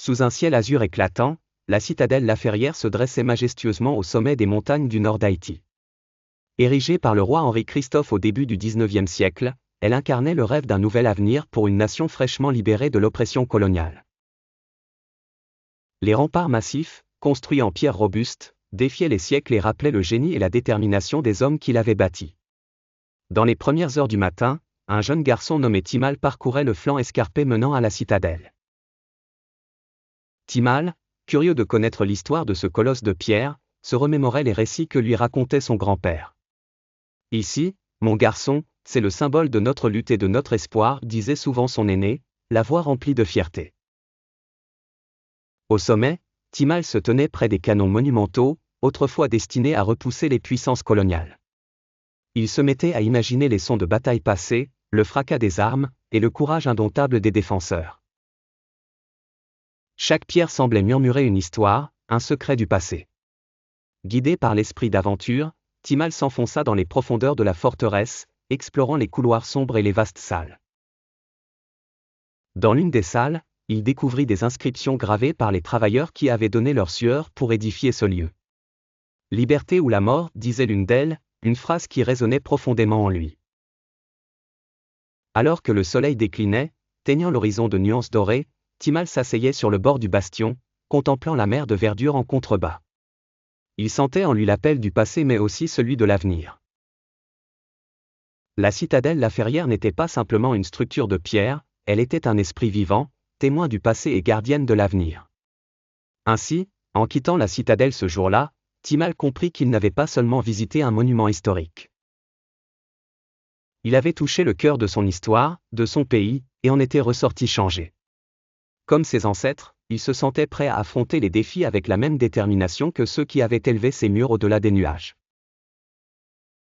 Sous un ciel azur éclatant, la citadelle Laferrière se dressait majestueusement au sommet des montagnes du nord d'Haïti. Érigée par le roi Henri-Christophe au début du XIXe siècle, elle incarnait le rêve d'un nouvel avenir pour une nation fraîchement libérée de l'oppression coloniale. Les remparts massifs, construits en pierre robuste, défiaient les siècles et rappelaient le génie et la détermination des hommes qui l'avaient bâti. Dans les premières heures du matin, un jeune garçon nommé Timal parcourait le flanc escarpé menant à la citadelle. Timal, curieux de connaître l'histoire de ce colosse de pierre, se remémorait les récits que lui racontait son grand-père. « Ici, mon garçon, c'est le symbole de notre lutte et de notre espoir », disait souvent son aîné, la voix remplie de fierté. Au sommet, Timal se tenait près des canons monumentaux, autrefois destinés à repousser les puissances coloniales. Il se mettait à imaginer les sons de batailles passées, le fracas des armes, et le courage indomptable des défenseurs. Chaque pierre semblait murmurer une histoire, un secret du passé. Guidé par l'esprit d'aventure, Timal s'enfonça dans les profondeurs de la forteresse, explorant les couloirs sombres et les vastes salles. Dans l'une des salles, il découvrit des inscriptions gravées par les travailleurs qui avaient donné leur sueur pour édifier ce lieu. « Liberté ou la mort », disait l'une d'elles, une phrase qui résonnait profondément en lui. Alors que le soleil déclinait, teignant l'horizon de nuances dorées, Timal s'asseyait sur le bord du bastion, contemplant la mer de verdure en contrebas. Il sentait en lui l'appel du passé mais aussi celui de l'avenir. La citadelle Laferrière n'était pas simplement une structure de pierre, elle était un esprit vivant, témoin du passé et gardienne de l'avenir. Ainsi, en quittant la citadelle ce jour-là, Timal comprit qu'il n'avait pas seulement visité un monument historique. Il avait touché le cœur de son histoire, de son pays, et en était ressorti changé. Comme ses ancêtres, il se sentait prêt à affronter les défis avec la même détermination que ceux qui avaient élevé ces murs au-delà des nuages.